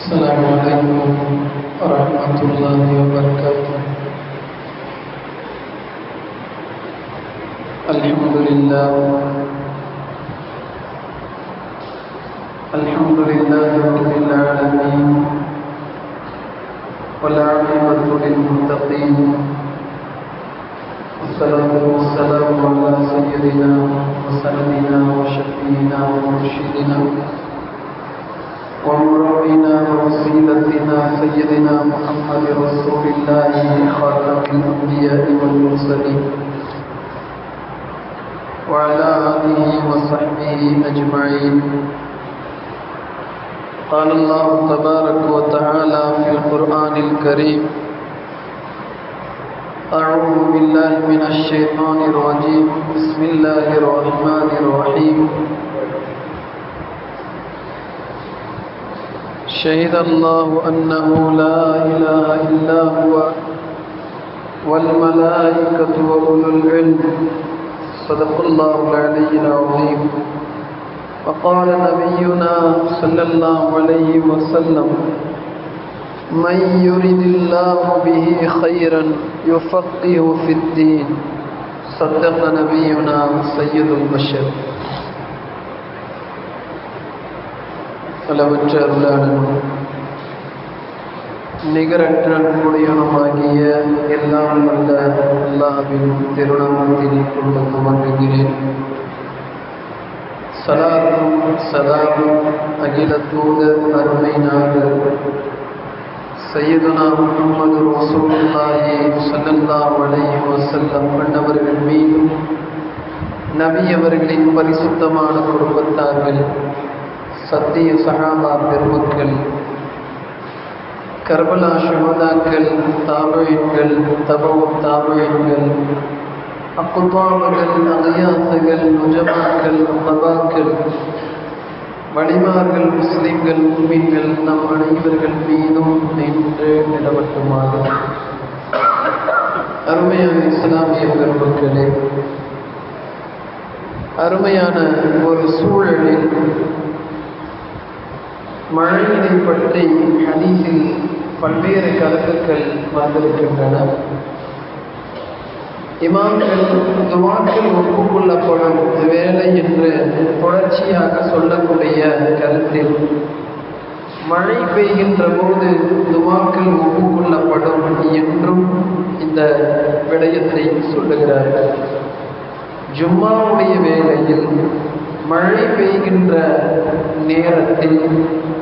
السلام عليكم ورحمة الله وبركاته. الحمد لله رب العالمين، والعاقبة للمتقين، والصلاة والسلام على سيدنا وسندنا وشفينا ومرشدنا ومربنا ووسيلتنا سيدنا محمد رسول الله خاتم الأنبياء والمرسلين، وعلى آله وصحبه أجمعين. قال الله تبارك وتعالى في القرآن الكريم: أعوذ بالله من الشيطان الرجيم، بسم الله الرحمن الرحيم. شهد الله أنه لا إله إلا هو والملائكة وأولو العلم. صدق الله العلي العظيم. وقال نبينا صلى الله عليه وسلم: من يرد الله به خيرا يفقهه في الدين. صدق نبينا سيد البشر. அளவற்ற அருளாளனும் நிகரற்ற அன்புடையவனுமாகிய எல்லாம் வல்ல அல்லாஹ்வின் திருநாமத்தினை கொண்டு துவங்குகிறேன். ஸலாத்தும் ஸலாமும் அகில தூதர் அருமை நாதர் சய்யிதுனா முஹம்மது ரசூலுல்லாஹி ஸல்லல்லாஹு அலைஹி வஸல்லம் அன்னவர்கள் மீதும், நபி அவர்களின் பரிசுத்தமான குடும்பத்தார்கள், சத்திய சஹாபா பெருமக்கள், கர்பலா ஷுஹதாக்கள், தாபீன்கள், தபவுத் தாபீன்கள், அக்தாபுகள், அகியாசுகள், நுஜமாக்கள், தபாக்கள், வலிமார்கள், முஸ்லிம்கள், முஃமின்கள் நம் அனைவர்கள் மீதும் நின்று நிலவட்டுமாக. அருமையான இஸ்லாமிய பெருமக்களே, அருமையான ஒரு சூழலில் மழையினை பற்றி ஹதீஸில் பல்வேறு கருத்துக்கள் வந்திருக்கின்றன. இமாம்கள் துவாக்கள் ஒப்புக்கொள்ளப்படும் வேலை என்று தொடர்ச்சியாக சொல்லக்கூடிய கருத்தில் மழை பெய்கின்ற போது துவாக்கள் ஒப்புக்கொள்ளப்படும் என்றும் இந்த விடயத்தை சொல்லுகிறார்கள். ஜும்மாவுடைய வேளையில் மழை பெய்கின்ற நேரத்தில்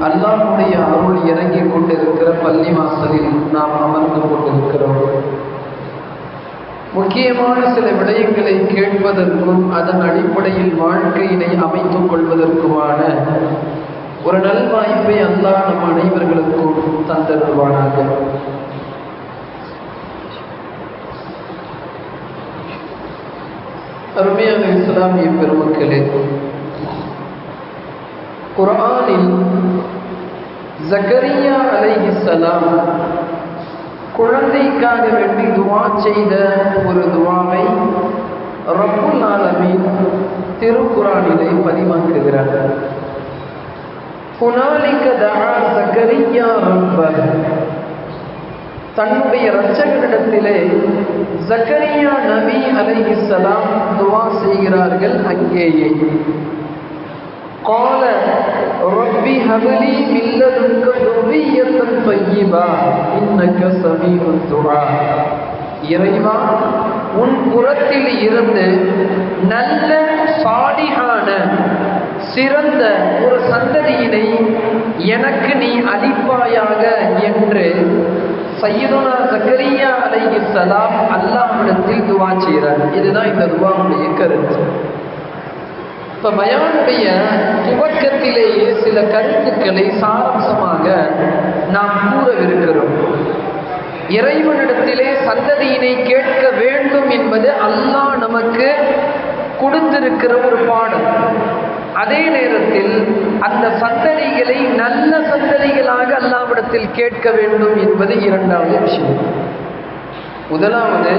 அல்லாஹ்வுடைய அருள் இறங்கிக் கொண்டிருக்கிற பள்ளி வாசலில் நாம் அமர்ந்து கொண்டிருக்கிறோம். முக்கியமான சில விடயங்களை கேட்பதற்கும் அதன் அடிப்படையில் வாழ்க்கையினை அமைத்துக் கொள்வதற்குமான ஒரு நல்வாய்ப்பை அல்லாஹ் நம் அனைவர்களுக்கும் தந்தருவானாக. அருமையான இஸ்லாமிய பெருமக்களே, குர்ஆனில் ஜக்கரியா அலைஹிஸ்ஸலாம் குழந்தைக்காக வேண்டி துவா செய்த ஒரு துவாவை ரப்புல் ஆலமீன் திருக்குர்ஆனிலே பதிவாக்குகிறார். ஹுனாலிக தஆ ஜக்கரியா ரப்பஹ். தன்னுடைய இரட்சகனிடத்திலே ஜக்கரியா நபி அலைஹிஸ்ஸலாம் துவா செய்கிறார்கள். அங்கேயே قال رب هب لي من لدنك ذرية طيبة إنك سميع الدعاء. இறைவா, உன் புறத்தில் இருந்து நல்ல சாலிஹான சிறந்த ஒரு சந்ததியினை எனக்கு நீ அளிப்பாயாக என்று சய்யிதுனா ஜக்கரியா அலைஹிஸ்ஸலாம் அல்லாஹ்விடத்தில் துவா செய்கிறார். இதுதான் இந்த துவாவுடைய கருத்து. இப்போ பயானுடைய துவக்கத்திலேயே சில கருத்துக்களை சாராம்சமாக நாம் கூறவிருக்கிறோம். இறைவனிடத்திலே சந்ததியினை கேட்க வேண்டும் என்பது அல்லாஹ் நமக்கு கொடுத்திருக்கிற ஒரு பாடம். அதே நேரத்தில் அந்த சந்ததிகளை நல்ல சந்ததிகளாக அல்லாஹ்விடத்தில் கேட்க வேண்டும் என்பது இரண்டாவது விஷயம். முதலாவது,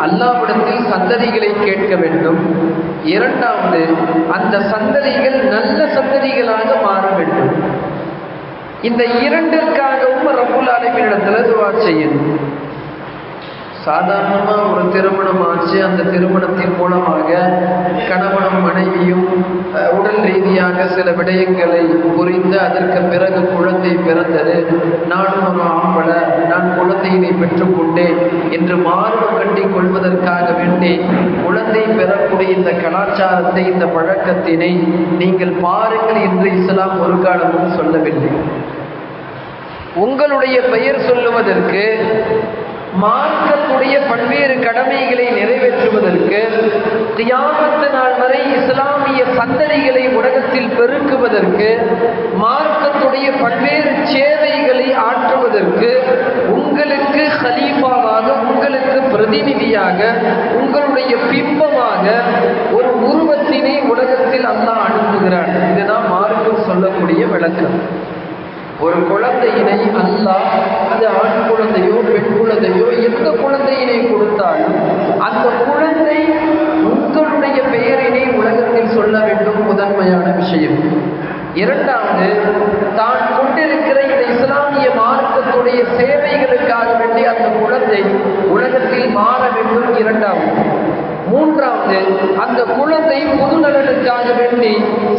அல்லாஹ்விடத்தில் சந்ததிகளை கேட்க வேண்டும். இரண்டாவது, அந்த சந்ததிகள் நல்ல சந்ததிகளாக மாற வேண்டும். இந்த இரண்டிற்காகவும் ரப்புல் ஆலமீனிடத்துல துஆ செய்யணும். சாதாரணமா ஒரு திருமணம் ஆச்சு, அந்த திருமணத்தின் மூலமாக கணவனும் மனைவியும் உடல் ரீதியாக சில விடயங்களை புரிந்து அதற்கு பிறகு குழந்தை பிறந்தது, நானும் ஒரு ஆம்பளை, நான் குழந்தையினை பெற்றுக்கொண்டேன் என்று மார்பு கட்டி கொள்வதற்காக வேண்டி குழந்தை பெறக்கூடிய இந்த கலாச்சாரத்தை, இந்த பழக்கத்தினை நீங்கள் பாருங்கள் என்று இஸ்லாம் ஒரு காலமும் சொல்லவில்லை. உங்களுடைய பெயர் சொல்லுவதற்கு, மார்க்கத்துடைய பல்வேறு கடமைகளை நிறைவேற்றுவதற்கு, கியாமத்து நாள் வரை இஸ்லாமிய சந்ததிகளை உலகத்தில் பெருக்குவதற்கு, மார்க்கத்துடைய பல்வேறு சேவைகளை ஆற்றுவதற்கு உங்களுக்கு ஹலீஃபாவாக, உங்களுக்கு பிரதிநிதியாக, உங்களுடைய பிம்பமாக ஒரு உருவத்தினை உலகத்தில் அல்லாஹ் அனுப்புகிறான். இதுதான் மார்க்கம் சொல்லக்கூடிய விளக்கம். ஒரு குழந்தையினை அல்லாஹ், அது ஆண் குழந்தையோ பெண் குழந்தையோ எந்த குழந்தையினை கொடுத்தாலும் அந்த குழந்தை உங்களுடைய பெயரினை உலகத்தில் சொல்ல வேண்டும், முதன்மையான விஷயம். இரண்டாவது, தான் கொண்டிருக்கிற இந்த இஸ்லாமிய மார்க்கத்துடைய சேவைகளுக்காக வேண்டி அந்த குழந்தை உலகத்தில் மாற வேண்டும், இரண்டாவது. மூன்றாவது, அந்த குழந்தை பொது நலனுக்காக வேண்டி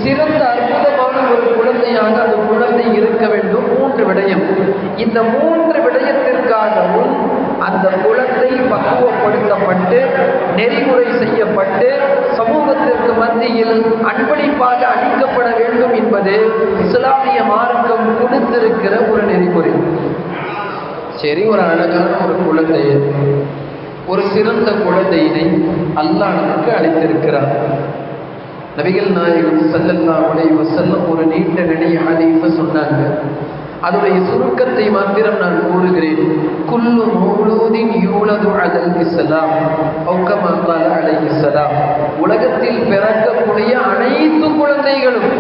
சிறந்த அற்புதமான ஒரு குழந்தையாக அந்த குழந்தை இருக்க வேண்டும். மூன்று விடயம். இந்த மூன்று விடயத்திற்காகவும் அந்த குழந்தை பக்குவப்படுத்தப்பட்டு நெறிமுறை செய்யப்பட்டு சமூகத்திற்கு மத்தியில் அன்பளிப்பாக அளிக்கப்பட வேண்டும் என்பது இஸ்லாமிய மார்க்கம் கொடுத்திருக்கிற ஒரு நெறிமுறை. சரி, ஒரு அழகான ஒரு குழந்தையை, ஒரு சிறந்த குழந்தையினை அல்லாஹ் நமக்கு அளித்திருக்கிறார். நபிகள் நாயகம் ஸல்லல்லாஹு அலைஹி வஸல்லம் ஒரு நீண்ட நெடிய ஹதீஸை சொன்னாங்க. அதனுடைய சுருக்கத்தை மாத்திரம் நான் கூறுகிறேன். குல்லு மௌலூதின் யூலது அலல் இஸ்லாம் அவ் கமா கால அலைஹிஸ்ஸலாம். உலகத்தில் பிறக்கக்கூடிய அனைத்து குழந்தைகளும்,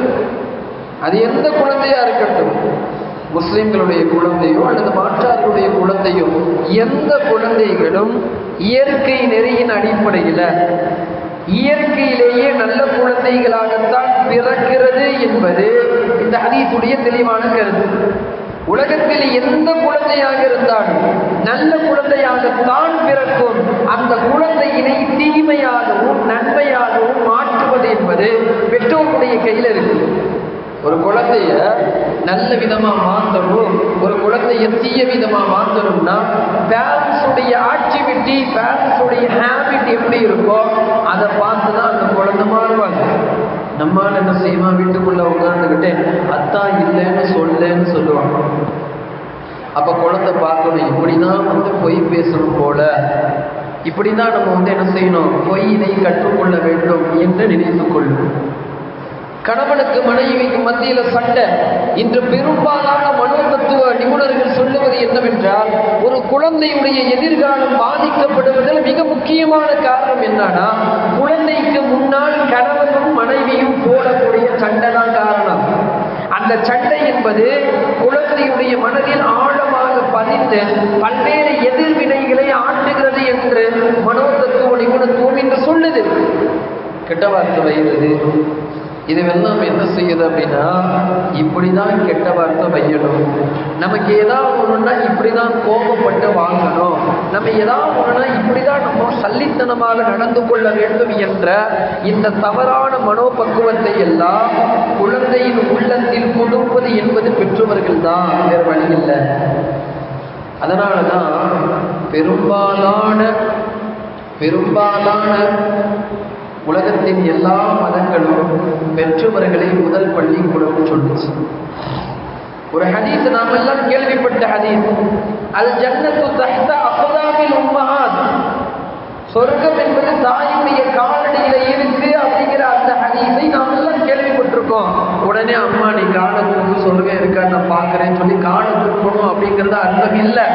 அது எந்த குழந்தையா இருக்கட்டும், முஸ்லிம்களுடைய குழந்தையோ அல்லது மாற்றார்களுடைய குழந்தையோ, எந்த குழந்தைகளும் இயற்கை நெறியின் அடிப்படையில் இயற்கையிலேயே நல்ல குழந்தைகளாகத்தான் பிறக்கிறது என்பது இந்த ஹதீஸுடைய தெளிவான கருத்து. உலகத்தில் எந்த குழந்தையாக இருந்தாலும் நல்ல குழந்தையாகத்தான் பிறக்கும். அந்த குழந்தையினை தீமையாகவும் நன்மையாகவும் மாற்றுவது என்பது பெற்றோருடைய கையில் இருக்கு. ஒரு குழந்தைய நல்ல விதமா மாற்றணும், ஒரு குழந்தைய தீய விதமா மாற்றணும்னா பேரண்ட்ஸுடைய ஆக்டிவிட்டி, பேரண்ட்ஸுடைய ஹேபிட் எப்படி இருக்கோ அதை பார்த்து தான் அந்த குழந்தை மாறுவாங்க. நம்மால் என்ன செய்வான், வீட்டுக்குள்ள உட்கார்ந்துக்கிட்டே அத்தான் இல்லைன்னு சொல்லேன்னு சொல்லுவாங்க. அப்ப குழந்தை பார்க்கணும், இப்படிதான் பொய் பேசணும் போல, இப்படிதான் நம்ம என்ன செய்யணும், பொய்யினை கற்றுக்கொள்ள வேண்டும் என்று நினைத்து கொள்ளும். கணவனுக்கு மனைவிக்கு மத்தியில சண்டை. இன்று பெரும்பாலான மனோதத்துவ நிபுணர்கள் சொல்லுவது என்னவென்றால், ஒரு குழந்தையுடைய எதிர்காலம் பாதிக்கப்படுவதில் மிக முக்கியமான காரணம் என்னன்னா, குழந்தைக்கு முன்னால் கணவனும் மனைவியும் போடக்கூடிய சண்டை தான் காரணம். அந்த சண்டை என்பது குழந்தையுடைய மனதில் ஆழமாக பதிந்து பல்வேறு எதிர்வினைகளை ஆட்டுகிறது என்று மனோதத்துவ நிபுணத்துவம் என்று சொல்லுது. கெட்ட வார்த்தை வைகிறது, இதுவெல்லாம் என்ன செய்யுது அப்படின்னா, இப்படிதான் கெட்ட வார்த்தை வையணும், நமக்கு ஏதாவது ஒண்ணுன்னா இப்படிதான் கோபப்பட்டு வாங்கணும், நம்ம ஏதாவது ஒண்ணுன்னா இப்படிதான் நம்ம சல்லித்தனமாக நடந்து கொள்ள வேண்டும் என்ற இந்த தவறான மனோபக்குவத்தை எல்லாம் குழந்தையின் உள்ளத்தில் கொடுப்பது என்பது பெற்றவர்கள் தான், வேறு வழி இல்லை. அதனாலதான் பெரும்பாலான உலகத்தின் எல்லா மதங்களும் பெற்றவர்களை முதல் பள்ளிக்கூடம் சொல்லுச்சு. ஒரு ஹதீஸ் நாம் எல்லாம் கேள்விப்பட்ட ஹதீஸ், அல் ஜன்னத்து தஹ்த அக்தாமில் உம்மஹாத், சொர்க்கம் என்பது தாயுடைய காலடியில இருக்கு அப்படிங்கிற அந்த ஹதீஸை நாம் எல்லாம் கேள்விப்பட்டிருக்கோம். உடனே அம்மா நீ காலத்துக்கு சொர்க்கம் இருக்கான்னு நான் பார்க்கிறேன்னு சொல்லி காலத்துக்கு போகணும் அப்படிங்கிறது அர்த்தம் இல்லை.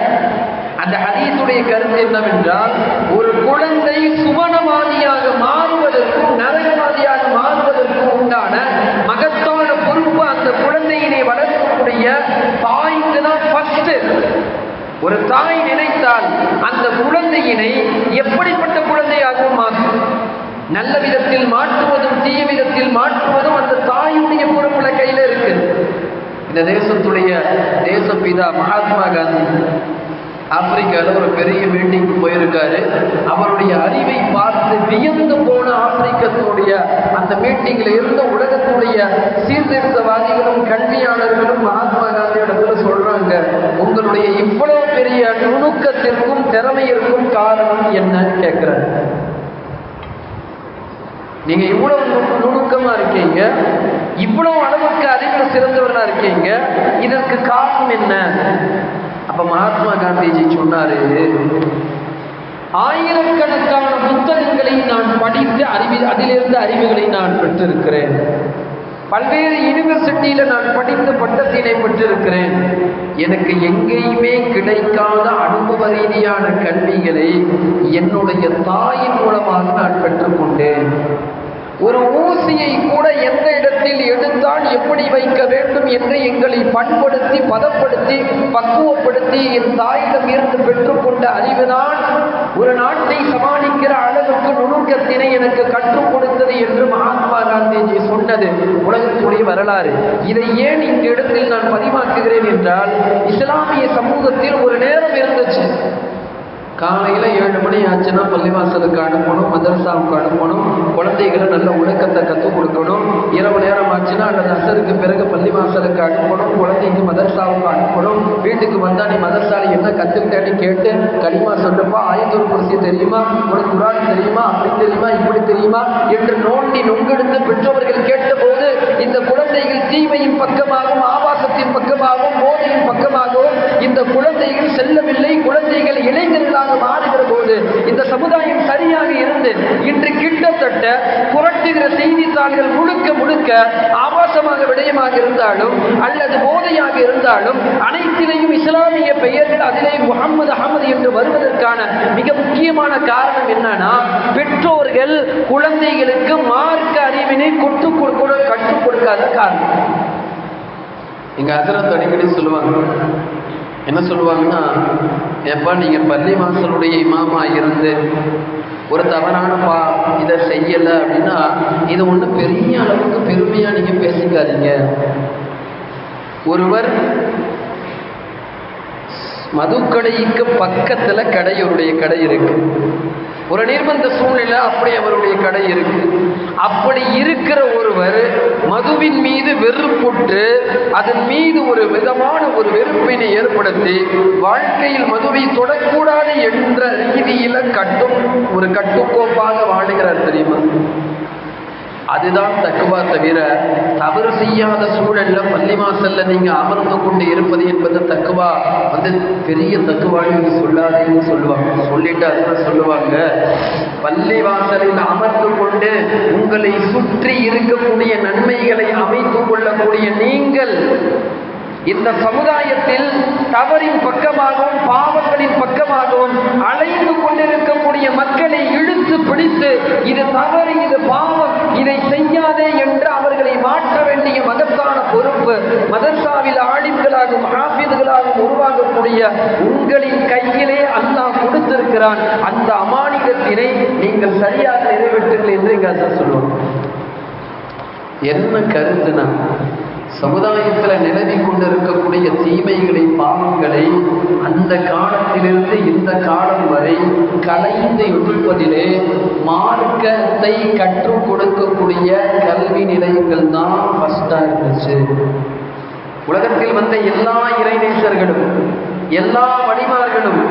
அந்த ஹதீஸுடைய கருத்து என்னவென்றால், ஒரு குழந்தை சுவனவாதியாக மாறுவதற்கும் நரகவாதியாக மாறுவதற்கும் உண்டான மகத்தான பொறுப்பு அந்த குழந்தையினை வளர்க்கக்கூடிய தாய்க்கு தான் ஃபர்ஸ்ட். ஒரு தாய் நினைத்தால் அந்த குழந்தையினை எப்படிப்பட்ட குழந்தையாகவும் மாற்றும், நல்ல விதத்தில் மாற்றுவதும் தீய விதத்தில் மாற்றுவதும் அந்த தாயுடைய பொறுப்புல கையில இருக்கு. இந்த தேசத்துடைய தேசப்பிதா மகாத்மா காந்தி ஆப்பிரிக்காவில் ஒரு பெரிய மீட்டிங்கு போயிருக்காரு. அவருடைய அறிவை பார்த்து வியந்து போன ஆப்பிரிக்கத்துடைய அந்த மீட்டிங்கில் இருந்த உலகத்துடைய சீர்திருத்தவாதிகளும் கல்வியாளர்களும் மகாத்மா காந்தி இடத்துல சொல்றாங்க, உங்களுடைய இவ்வளவு பெரிய நுணுக்கத்திற்கும் திறமையிற்கும் காரணம் என்னன்னு கேட்கிறாரு. நீங்க இவ்வளவு நுணுக்கமா இருக்கீங்க, இவ்வளவு அளவுக்கு அறிவில் சிறந்தவர்களா இருக்கீங்க, இதற்கு காரணம் என்ன? அப்ப மகாத்மா காந்திஜி சொன்னாரு, ஆயிரக்கணக்கான புத்தகங்களை நான் படித்து அதிலிருந்து அறிவுகளை நான் பெற்றிருக்கிறேன். பல்வேறு யூனிவர்சிட்டியில நான் படித்த பட்டத்தினை பெற்றிருக்கிறேன். எனக்கு எங்கேயுமே கிடைக்காத அனுபவ ரீதியான கல்விகளை என்னுடைய தாயின் மூலமாக நான் பெற்றுக்கொண்டேன். ஒரு ஊசியை கூட எந்த இடத்தில் எடுத்தால் எப்படி வைக்க வேண்டும் என்று எங்களை பண்படுத்தி பதப்படுத்தி பக்குவப்படுத்தி என் தாயிடம் இருந்து பெற்றுக்கொண்ட அறிவுதான் ஒரு நாட்டை சமாளிக்கிற அளவுக்கு நுணுக்கத்தினை எனக்கு கற்றுக் கொடுத்தது என்று மகாத்மா காந்திஜி சொன்னது உலகத்துடைய வரலாறு. இதை ஏன் இந்த இடத்தில் நான் பதிவாக்குகிறேன் என்றால், இஸ்லாமிய சமூகத்தில் ஒரு நேரம் இருந்துச்சு, காலையில் 7 மணி ஆச்சுன்னா பள்ளிவாசலுக்கு அனுப்பணும், மதரசாவுக்கு அனுப்பணும், குழந்தைகளை நல்ல ஒழுக்கத்தை கற்றுக் கொடுக்கணும். இரவு நேரம் ஆச்சுன்னா அல்லது அசருக்கு பிறகு பள்ளிவாசலுக்கு அனுப்பணும், குழந்தைக்கு மதரசாவுக்கு அனுப்பணும். வீட்டுக்கு வந்தால் நீ மதரசாலை என்ன கற்றுக்கிட்டேன்னு கேட்டு களிமா சொல்லுப்பா, ஆயத்தூர் குர்சி தெரியுமா, உனக்கு குர்ஆன் தெரியுமா, அப்படி தெரியுமா, இப்படி தெரியுமா என்று நோண்டி நொங்கெடுத்து பெற்றோர்கள் கேட்டபோது இந்த குழந்தைகள் தீமையின் பக்கமாகவும் ஆபாசத்தின் பக்கமாகவும் போதையின் பக்கமாகவும் இந்த குழந்தைகள் செல்லவில்லை. குழந்தைகள் இளைஞர்களாக மாறுகிற போது இந்த சமுதாயம் சரியாக இருந்து இன்று கிட்டத்தட்ட புரட்டுகிற செய்தித்தாள்கள் முழுக்க முழுக்க ஆபாசமாக விடயமாக இருந்தாலும் அல்லது போதையாக இருந்தாலும் அனைத்திலையும் இஸ்லாமிய பெயர்கள் அதிலே முஹம்மது அஹமது என்று வருவதற்கான மிக முக்கியமான காரணம் என்னன்னா, பெற்றோர்கள் குழந்தைகளுக்கு மார்க்க அறிவினை கற்றுக் கொடுக்காத காரணம். எங்க ஹஜ்ரத் அடிக்கடி சொல்லுவாங்க, என்ன சொல்லுவாங்கன்னா, எப்பா நீங்க பள்ளி வாசலுடைய இமாமா இருந்து ஒரு தவறான இதை செய்யல அப்படின்னா இது ஒண்ணு பெரிய அளவுக்கு பெருமையா நீங்க பேசிக்காதீங்க. ஒருவர் மதுக்கடைக்கு பக்கத்துல கடையுடைய கடை இருக்கு, ஒரு நிர்பந்த சூழ்நிலை அப்படி அவருடைய கடை இருக்கு. அப்படி இருக்கிற ஒருவர் மதுவின் மீது வெறுப்புற்று அதன் மீது ஒரு விதமான ஒரு வெறுப்பினை ஏற்படுத்தி வாழ்க்கையில் மதுவை தொடக்கூடாது என்ற ரீதியில ஒரு கட்டுக்கோப்பாக வாழுகிறார் தெரியுமா? அதுதான் தக்குவா. தவிர தவறு செய்யாத சூழல்ல பள்ளிவாசல்ல நீங்க அமர்ந்து கொண்டு இருப்பது என்பது தக்குவா பெரிய தக்குவான்னு சொல்லாதேன்னு சொல்லுவாங்க. சொல்லிட்டு அதுதான் சொல்லுவாங்க, பள்ளிவாசலில் அமர்ந்து கொண்டு உங்களை சுற்றி இருக்கக்கூடிய நன்மைகளை அமைத்துக் கொள்ளக்கூடிய நீங்கள் இந்த சமுதாயத்தில் தவறின் பக்கமாகவும் பாவங்களின் பக்கமாகவும் அலைந்து கொண்டிருக்கக்கூடிய மக்களை இழுத்து பிடித்து இது தவறு, இது பாவம், இதை செய்யாதே என்று அவர்களை மாற்ற வேண்டிய மகத்தான பொறுப்பு மதர்சாவில் ஆலிம்களாகவும் ஹாஃபிதுகளாகவும் உருவாகக்கூடிய உங்களின் கையிலே அல்லாஹ் கொடுத்திருக்கிறான். அந்த அமானிதத்தினை நீங்கள் சரியாக நிறைவேற்றுங்கள் என்று இங்க சொல்லுவாங்க. என்ன கருத்துனா, சமுதாயத்தில் நிலவி கொண்டிருக்கக்கூடிய தீமைகளை பாவங்களை அந்த காலத்திலிருந்து இந்த காலம் வரை கலைந்து ஒழிப்பதிலே மார்க்கத்தை கற்றுக் கொடுக்கக்கூடிய கல்வி நிலையங்கள் தான் ஃபர்ஸ்டா இருந்துச்சு. உலகத்தில் வந்த எல்லா இறைநேசர்களும் எல்லா வழிமார்களும்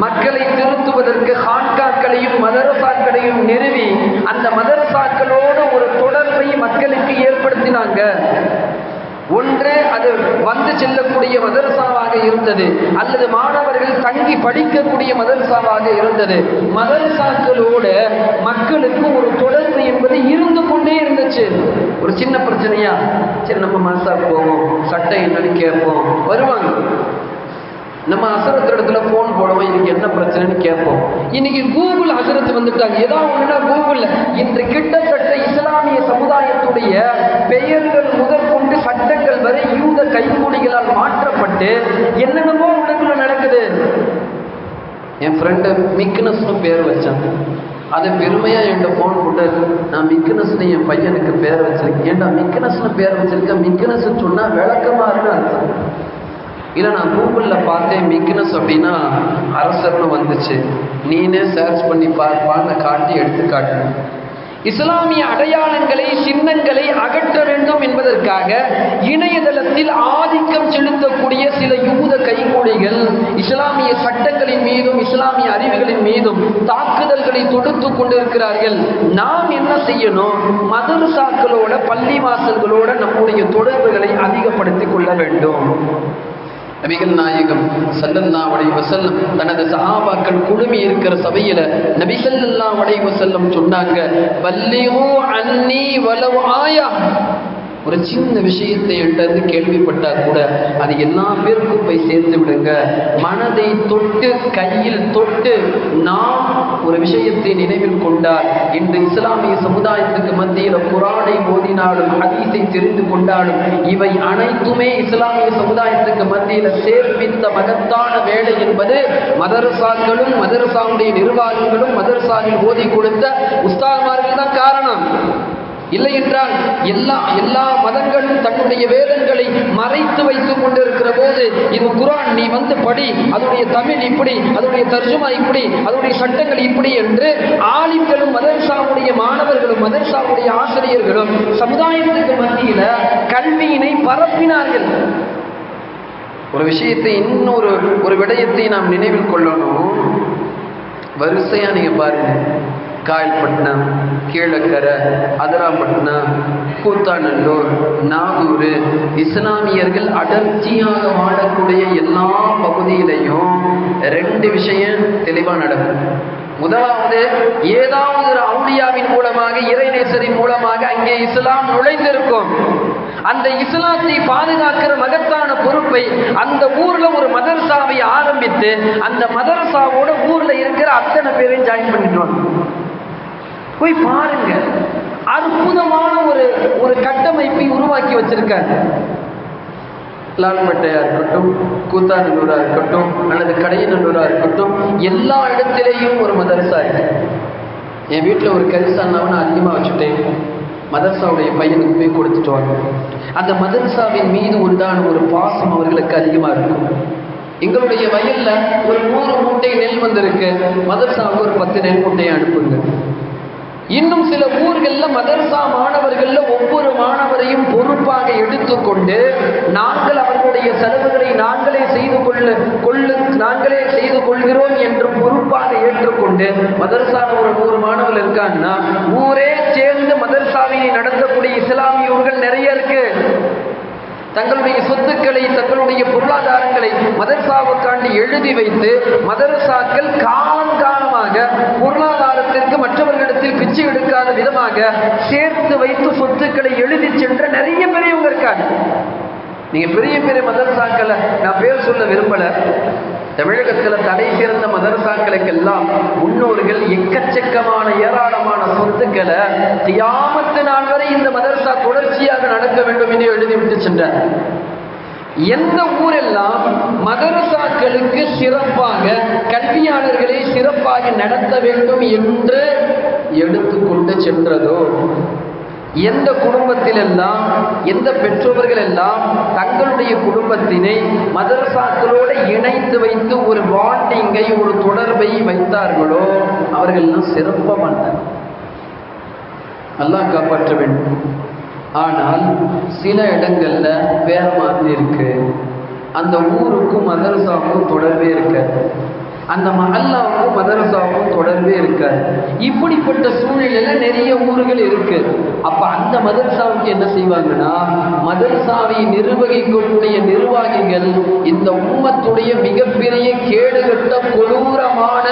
மக்களை திருத்துவதற்கு ஹான்காக்களையும் மதரசாக்களையும் நிறுவி அந்த மதரசாக்களோடு ஒரு தொடர்பை மக்களுக்கு ஏற்படுத்தினாங்க. ஒன்று அது வந்து செல்லக்கூடிய மதரசாவாக இருந்தது, அல்லது மாணவர்கள் தங்கி படிக்கக்கூடிய மதரசாவாக இருந்தது. மதரசாக்களோடு மக்களுக்கு ஒரு தொடர்பு என்பது இருந்து கொண்டே இருந்துச்சு. ஒரு சின்ன பிரச்சனையா, சரி நம்ம மதரசாவுக்கு போவோம், சட்டை என்னன்னு கேட்போம், வருவாங்க. நம்ம ஹசரத் இடத்துல போன் போடுவோம், இதுக்கு என்ன பிரச்சனைன்னு கேட்போம். இன்னைக்கு கூகுள் ஹசரத் வந்துட்டாங்க, ஏதாவது ஒண்ணுன்னா கூகுள்ல இன்று கிட்டத்தட்ட இஸ்லாமிய சமுதாயத்துடைய பெயர்கள் முதற்கொண்டு சட்டங்கள் வரை யூத கைகூலிகளால் மாற்றப்பட்டு என்னென்னமோ உலகத்துல நடக்குது. என் ஃப்ரெண்டு மிக்னஸ்னு பேர் வச்சான், அதை பெருமையா என்கிட்ட போன் போட்டு, நான் மிக்னஸ்னு என் பையனுக்கு பேர் வச்சிருக்கேன். ஏன்டா மிக்னஸ்னு பேர் வச்சிருக்கேன்? மிக்னஸ் சொன்னா விளக்கமா இருக்கு அர்த்தம். இல்லை நான் கூகுளில் பார்த்தேன் மிக்னஸ் அப்படின்னா அரசர்னு வந்துச்சு, நீனே சர்ச் பண்ணி பார்ப்பான்னு காட்டி எடுத்து காட்டணும். இஸ்லாமிய அடையாளங்களை சின்னங்களை அகற்ற வேண்டும் என்பதற்காக இணையதளத்தில் ஆதிக்கம் செலுத்தக்கூடிய சில யூத கைகூலிகள் இஸ்லாமிய சட்டங்களின் மீதும் இஸ்லாமிய அறிவுகளின் மீதும் தாக்குதல்களை தொடுத்து கொண்டிருக்கிறார்கள். நாம் என்ன செய்யணும்? மதரசாக்களோட பள்ளிவாசல்களோட நம்முடைய தொடர்புகளை அதிகப்படுத்திக் கொள்ள வேண்டும். நபிகள் நாயகம் ஸல்லல்லாஹு அலைஹி வஸல்லம் தனது சஹாபாக்கள் குழுமி இருக்கிற சபையில நபி ஸல்லல்லாஹு அலைஹி வஸல்லம் சொன்னாங்க, பல்லிகு அன்னி வலவ் ஆயா. ஒரு சின்ன விஷயத்தை என்கிட்ட கேள்விப்பட்டா கூட அது எல்லா பேருக்கும் போய் சேர்த்து விடுங்க. மனதை தொட்டு கையில் தொட்டு நாம் ஒரு விஷயத்தை நினைவில் கொண்டால், இன்று இஸ்லாமிய சமுதாயத்துக்கு மத்தியில் குர்ஆனை ஓதினாலும் ஹதீஸை தெரிந்து கொண்டாலும் இவை அனைத்துமே இஸ்லாமிய சமுதாயத்துக்கு மத்தியில் சேர்ப்பித்த மகத்தான வேலை என்பது மதரசாக்களும் மதரசாவுடைய நிர்வாகிகளும் மதரசாவில் ஓதி கொடுத்த உஸ்தாத்மார்கள் தான் காரணம். இல்லை என்றால் எல்லா மதங்களும் தன்னுடைய வேதங்களை மறைத்து வைத்துக் கொண்டிருக்கிற போது, இது குர்ஆன், நீ வந்து படி, அதனுடைய தமிழ் இப்படி, அதனுடைய தர்ஜுமா இப்படி, அதனுடைய சட்டங்கள் இப்படி என்று ஆலிம்களும் மதரசாவுடைய மாணவர்களும் மதரசாவுடைய ஆசிரியர்களும் சமுதாயத்துக்கு மத்தியில கல்வியினை பரப்பினார்கள். ஒரு விஷயத்தை இன்னொரு விடயத்தை நாம் நினைவில் கொள்ளணும். வரிசையா நீங்க பாருங்க, காயல்பட்டினம், கீழக்கரை, அதிராம்பட்டினம், கூத்தாநல்லூர், நாகூர், இஸ்லாமியர்கள் அடர்த்தியாக வாழக்கூடிய எல்லா பகுதியிலையும் ரெண்டு விஷயம் தெளிவாக நடக்கும். முதலாவது, ஏதாவது ஒரு அவுலியாவின் மூலமாக இறைநேசரின் மூலமாக அங்கே இஸ்லாம் நுழைந்திருக்கும். அந்த இஸ்லாத்தை பாதுகாக்கிற மகத்தான பொறுப்பை அந்த ஊர்ல ஒரு மதரசாவை ஆரம்பித்து அந்த மதரசாவோட ஊர்ல இருக்கிற அத்தனை பேரையும் ஜாயின் பண்ணிடுவாங்க. போய் பாருங்க, அற்புதமான ஒரு கட்டமைப்பை உருவாக்கி வச்சிருக்காங்க. லால்பேட்டையா இருக்கட்டும், கூத்தாநல்லூரா இருக்கட்டும், அல்லது கடையநல்லூரா இருக்கட்டும், எல்லா இடத்திலேயும் ஒரு மதரசா இருக்கு. என் வீட்டில் ஒரு கரிசானாவை நான் அதிகமாக வச்சுட்டேன். மதரசாவுடைய பையனுக்கு போய் கொடுத்துட்டு வாங்க. அந்த மதரசாவின் மீது உண்டான ஒரு பாசம் அவர்களுக்கு அதிகமாக இருக்கும். எங்களுடைய வயல்ல ஒரு 100 மூட்டை நெல் வந்திருக்கு, மதரசாவுக்கு ஒரு 10 நெல் மூட்டையை அனுப்புங்க. இன்னும் சில ஊர்கள்ல மதரசா மாணவர்கள்ல ஒவ்வொரு மாணவரையும் பொறுப்பாக எடுத்துக்கொண்டு நாங்கள் அவர்களுடைய செலவுகளை நாங்களே செய்து கொள்கிறோம் என்று பொறுப்பாக ஏற்றுக்கொண்டு மதரசாவில் ஒரு 100 மாணவர்கள் இருக்காங்கன்னா ஊரே சேர்ந்து மதரசாவினை நடத்தக்கூடிய இஸ்லாமிய ஊர்கள் நிறைய இருக்கு. தங்களுடைய சொத்துக்களை தங்களுடைய பொருளாதாரங்களை மதரசாவுக்காண்டி எழுதி வைத்து மதரசாக்கள் காலமாக பொருளாதாரத்திற்கு மற்றவர்களிடத்தில் பிச்சை எடுக்காத விதமாக சேர்த்து வைத்து சொத்துக்களை எழுதி சென்ற நிறைய பெரியவங்க இருக்காங்க. நீங்க பெரிய பெரிய மதரசாக்களை நான் பேர் சொல்ல விரும்பல. தமிழகத்துல தடை சிறந்த மதரசாக்களுக்கெல்லாம் முன்னோர்கள் எக்கச்சக்கமான ஏராளமான சொத்துக்களை கியாமத்து நாள் வரை இந்த மதரசா தொடர்ச்சியாக நடக்க வேண்டும் என்று எழுதிவிட்டு சென்றார். எந்த ஊரெல்லாம் மதரசாக்களுக்கு சிறப்பாக கல்வியாளர்களை சிறப்பாக நடத்த வேண்டும் என்று எடுத்துக்கொண்டு சென்றதோ, எந்த குடும்பத்திலெல்லாம் எந்த பெற்றோர்கள் எல்லாம் தங்களுடைய குடும்பத்தினை மதரசாக்களோடு இணைத்து வைத்து ஒரு பாண்டிங்கை ஒரு தொடர்பை வைத்தார்களோ அவர்கள்லாம் சிறப்பாக வந்தார். அல்லாஹ் காப்பாற்ற வேண்டும். ஆனால் சில இடங்கள்ல வேற மாதிரி இருக்கு. அந்த ஊருக்கும் மதரசாவுக்கும் தொடர்பே இருக்காது, அந்த மஹல்லாவுக்கும் மதரசாவுக்கும் தொடர்பே இருக்காது. இப்படிப்பட்ட சூழ்நிலையில நிறைய ஊர்கள் இருக்கு. அப்ப அந்த மதரசாவுக்கு என்ன செய்வாங்கன்னா, மதரசாவை நிர்வகிக்கக்கூடிய நிர்வாகிகள் இந்த உம்மத்துடைய மிகப்பெரிய கேடுகட்ட கொடூரமான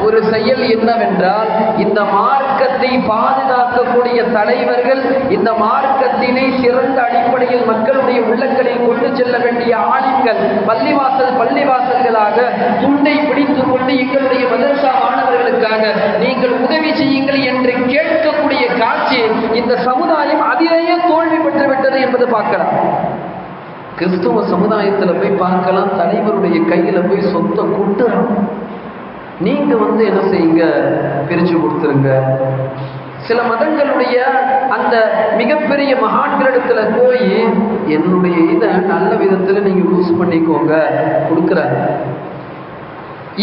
ஒரு செயல் என்னவென்றால், இந்த மார்க்கத்தை பாதுகாக்கக்கூடிய தலைவர்கள் இந்த மார்க்கத்தினை சிறந்த அடிப்படையில் மக்களுடைய உள்ளங்களில் கொண்டு செல்ல வேண்டிய ஆலிம்கள் பள்ளிவாசல்களாக துண்டை பிடித்து கொண்டு எங்களுடைய மதரசா மாணவர்களுக்காக நீங்கள் உதவி செய்யுங்கள் என்று கேட்கக்கூடிய காட்சி இந்த சமுதாயம் அதிலேயே தோல்வி பெற்று விட்டது என்பது பார்க்கலாம். கிறிஸ்துவ சமுதாயத்தில் போய் பார்க்கலாம், தலைவருடைய கையில போய் சொத்தை கூட்டுறோம். நீங்க என்ன செய்யுங்க, பிரிச்சு கொடுத்துருங்க. சில மதங்களுடைய அந்த மிகப்பெரிய மகான்களிடத்துல போய் என்னுடைய இதை நல்ல விதத்துல நீங்க யூஸ் பண்ணிக்கோங்க கொடுக்குறாங்க.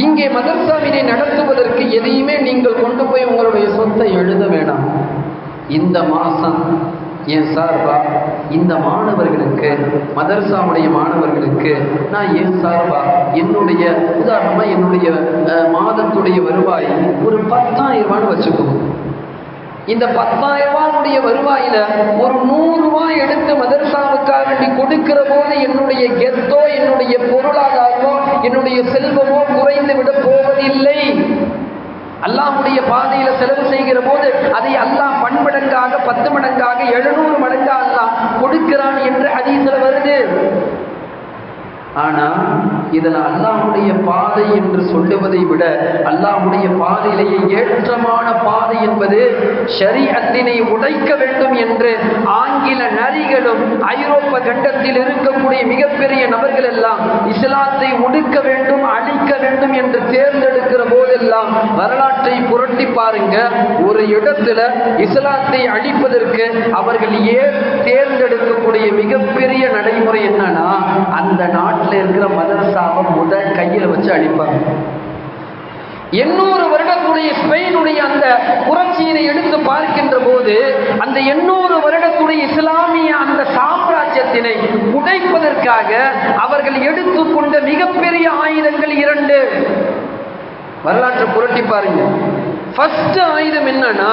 இங்கே மதரசாவினை நடத்துவதற்கு எதையுமே நீங்கள் கொண்டு போய் உங்களுடைய சொத்தை எழுத வேணாம். இந்த மாசம் என் சார்பா இந்த மாணவர்களுக்கு, மதரசாவுடைய மாணவர்களுக்கு நான் என் சார்பா என்னுடைய உதாரணமா என்னுடைய மாதத்துடைய வருவாய் ஒரு 10,000 ரூபான்னு வச்சுக்கணும். இந்த 10,000 ரூபாயுடைய வருவாயில ஒரு 100 ரூபாய் எடுத்து மதரசாவுக்காக வேண்டி கொடுக்கிற போது என்னுடைய கெத்தோ என்னுடைய பொருளாதாரமோ என்னுடைய செல்வமோ குறைந்து விட போவதில்லை. அல்லாஹ்வுடைய பாதையில செலவு செய்கிற போது அதை அல்லாஹ் 10 மடங்காக 10 மடங்காக 700 மடங்காக அல்லாஹ் கொடுக்கிறான் என்று ஹதீஸ்ல வருது. ஆனா இதுல அல்லாஹ்வுடைய பாதை என்று சொல்லுவதை விட அல்லாஹ்வுடைய பாதையிலேயே ஏற்றமான பாதை என்பது ஷரீஅத்தினை உடைக்க வேண்டும் என்று ஆங்கில நரிகளும் ஐரோப்பா கண்டத்தில் இருக்கக்கூடிய மிகப்பெரிய நபர்கள் எல்லாம் இஸ்லாத்தை ஒடுக்க வேண்டும், அழிக்க வேண்டும் என்று தேர்ந்தெடுக்கிற போதெல்லாம் வரலாற்றை புரட்டி பாருங்க. ஒரு இடத்துல இஸ்லாத்தை அழிப்பதற்கு அவர்கள் தேர்ந்தெடுக்கக்கூடிய மிகப்பெரிய நடைமுறை என்னன்னா, அந்த நாட்டில் இருக்கிற மதரசாவை முதல் கையில வச்சு அழிப்பாங்க. 800 வருடத்துடைய ஸ்பெயினுடைய அந்த புரட்சியினை எடுத்து பார்க்கின்ற போது அந்த 800 வருடத்துடைய இஸ்லாமிய அந்த சாம்ராஜ்யத்தினை உடைப்பதற்காக அவர்கள் எடுத்துக்கொண்ட மிகப்பெரிய ஆயுதங்கள் 2. வரலாற்றை புரட்டி பாருங்க. ஃபர்ஸ்ட் ஆயுதம் என்னன்னா,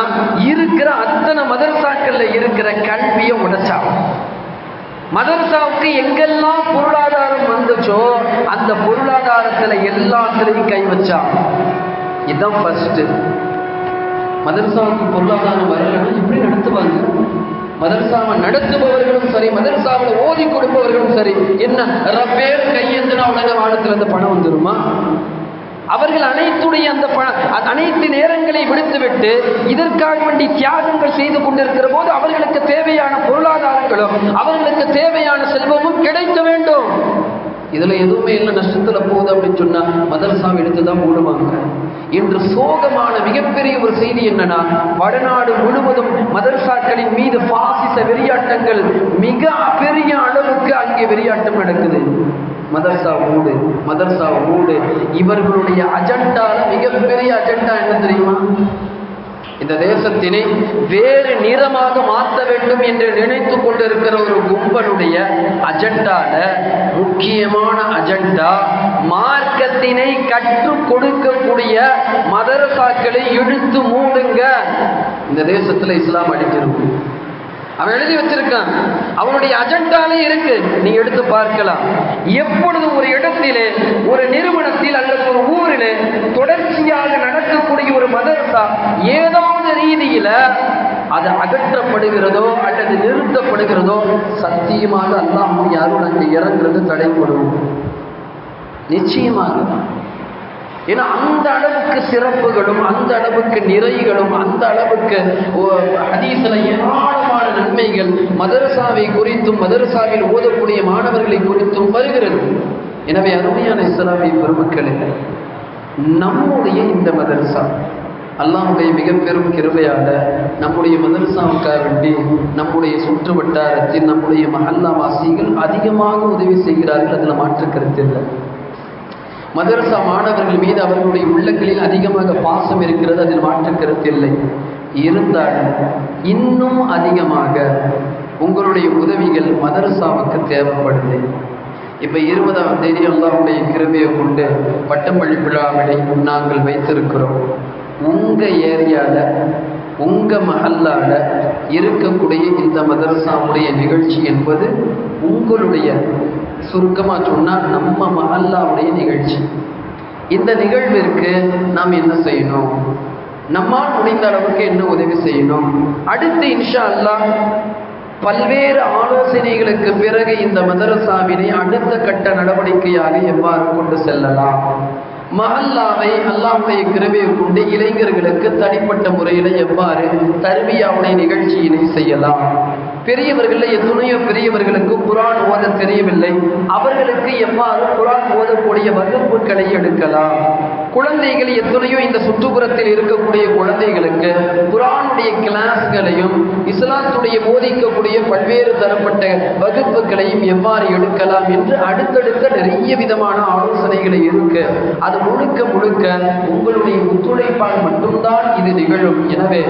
இருக்கிற அத்தனை மதரசாக்கள்ல இருக்கிற கல்வியை உடைச்சாங்க. மதரசாவுக்கு எங்கெல்லாம் பொருளாதாரம் வந்துச்சோ அந்த பொருளாதாரத்துல எல்லாத்திலையும் கை வச்சாங்க. இதுதான் ஃபர்ஸ்ட். மதரசாவுக்கு பொருளாதாரம் வரலன்னா எப்படி நடத்துவாங்க? மதரசாவை நடத்துபவர்களும் சரி, மதரசாவில் ஓதி கொடுப்பவர்களும் சரி, என்ன ரப்பேர் கையெழுந்துனா உலக வானத்துல இருந்து பணம் வந்துருமா? அவர்கள் அனைத்துடைய அந்த அனைத்து நேரங்களை விடுத்துவிட்டு இதற்காக வேண்டி தியாகங்கள் செய்து கொண்டிருக்கிற போது அவர்களுக்கு தேவையான பொருளாதாரங்களும் அவர்களுக்கு தேவையான செல்வமும் கிடைக்க வேண்டும். இதுல எதுவுமே இல்லை, நஷ்டத்துல போகுது அப்படின்னு சொன்னா மதரசாவை எடுத்துதான் மூடுவாங்க. இன்று சோகமான மிகப்பெரிய ஒரு செய்தி என்னன்னா, வடநாடு முழுவதும் மதரசாக்களின் மீது பாசிச வெறியாட்டங்கள் மிக பெரிய அளவுக்கு அங்கே வெறியாட்டம் நடக்குது. மதரசா மூடு. இவர்களுடைய அஜெண்டால மிகப்பெரிய அஜெண்டா என்ன தெரியுமா? இந்த தேசத்தினை வேறு நிறமாக மாற்ற வேண்டும் என்று நினைத்து கொண்டிருக்கிற ஒரு கும்பலுடைய அஜெண்டால முக்கியமான அஜெண்டா மார்க்கத்தினை கற்றுக் கொடுக்கக்கூடிய மதரசாக்களை இழுத்து மூடுங்க. இந்த தேசத்துல இஸ்லாம் அடிச்சிருக்கு. அவன் எழுதி வச்சிருக்கான், அவனுடைய அஜெண்டாலே இருக்கு, நீங்க எடுத்து பார்க்கலாம். எப்பொழுது ஒரு இடத்திலே, ஒரு நிறுவனத்தில் அல்லது ஒரு ஊரிலே தொடர்ச்சியாக நடக்கக்கூடிய ஒரு மதரசா ஏதாவது ரீதியில அது அகற்றப்படுகிறதோ அல்லது நிறுத்தப்படுகிறதோ சத்தியமாக அல்லாஹ் யாரும் அங்கே இறங்குறது தடைப்படும். நிச்சயமாக. ஏன்னா அந்த அளவுக்கு சிறப்புகளும் அந்த அளவுக்கு நிறைகளும் அந்த அளவுக்கு ஹதீஸ்ல ஏராளமான நன்மைகள் மதரசாவை குறித்தும் மதரசாவில் ஓதக்கூடிய மாணவர்களை குறித்தும் வருகிறது. எனவே அருமையான இஸ்லாமிய பெருமக்களே, நம்முடைய இந்த மதரசா அல்லாஹ்வுடைய மிக பெரும் கிருபையால நம்முடைய மதரசாவுக்காக வேண்டி நம்முடைய சுற்று வட்டாரத்தில் நம்முடைய மஹல்லா வாசிகள் அதிகமாக உதவி செய்கிறார்கள். அதில் மாற்று கருத்து இல்லை. மதரசா மாணவர்கள் மீது அவர்களுடைய உள்ளங்களில் அதிகமாக பாசம் இருக்கிறது, அதில் மாற்று கருத்து இல்லை. இருந்தாலும் இன்னும் அதிகமாக உங்களுடைய உதவிகள் மதரசாவுக்கு தேவைப்படுது. இப்போ 20ஆம் தேதி அல்லாஹ்வுடைய கிருபையை கொண்டு பட்டமளி விழாவினை நாங்கள் வைத்திருக்கிறோம். உங்கள் ஏரியாவில் உங்கள் மஹல்லால இருக்கக்கூடிய இந்த மதரசாவுடைய நிகழ்ச்சி என்பது உங்களுடைய, சுருக்கமாக சொன்னால் நம்ம மஹல்லாவுடைய நிகழ்ச்சி. இந்த நிகழ்விற்கு நாம் என்ன செய்யணும், நம்மால் முடிந்த அளவுக்கு என்ன உதவி செய்யணும், அடுத்து இன்ஷா அல்லாஹ் பல்வேறு ஆலோசனைகளுக்கு பிறகு இந்த மதரசாவினை அடுத்த கட்ட நடவடிக்கையாக எவ்வாறு கொண்டு செல்லலாம், மஹல்லாவை அல்லாஹ்வுடைய கிருபையை கொண்டு இளைஞர்களுக்கு தனிப்பட்ட முறையில் எவ்வாறு தர்பியாவுடைய நிகழ்ச்சியினை செய்யலாம், பெரியவர்கள் எத்தனையோ பெரியவர்களுக்கு குர்ஆன் ஓத தெரியவில்லை, அவர்களுக்கு அதற்கு எவ்வாறு குர்ஆன் ஓதக்கூடிய வகுப்புகளை எடுக்கலாம். குழந்தைகள் எத்தனையோ இந்த சுற்றுப்புறத்தில் இருக்கக்கூடிய குழந்தைகளுக்கு குர்ஆனுடைய கிளாஸ்களையும் இஸ்லாத்துடைய போதிக்கக்கூடிய பல்வேறு தரப்பட்ட வகுப்புகளையும் எவ்வாறு எடுக்கலாம் என்று அடுத்தடுத்த நிறைய விதமான ஆலோசனைகளை இருக்கு. அது முழுக்க முழுக்க உங்களுடைய ஒத்துழைப்பால் மட்டும்தான் இது நிகழும். எனவே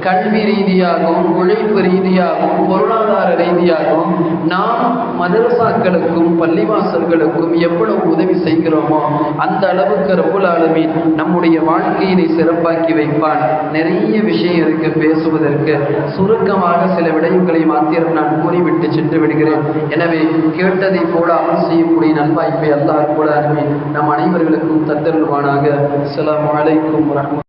கல்வி ரீதியாகவும் உழைப்பு ரீதியாகவும் பொருளாதார ரீதியாகவும் நாம் மதரசாக்களுக்கும் பள்ளிவாசல்களுக்கும் எவ்வளவு உதவி செய்கிறோமோ அந்த அளவுக்கு ரப்புல் ஆலமீன் நம்முடைய வாழ்க்கையினை சிறப்பாக்கி வைப்பான். நிறைய விஷயம் இருக்கு பேசுவதற்கு. சுருக்கமாக சில விடயங்களை மாத்திரம் நான் கூறிவிட்டு சென்று விடுகிறேன். எனவே கேட்டதை போல அமல் செய்யக்கூடிய நல்வாய்ப்பை அல்லாஹ் ரப்புல் ஆலமீன் நம் அனைவர்களுக்கும் தந்தருள்வானாக. அஸ்ஸலாமு அலைக்கும் வரஹ்மத்துல்லாஹி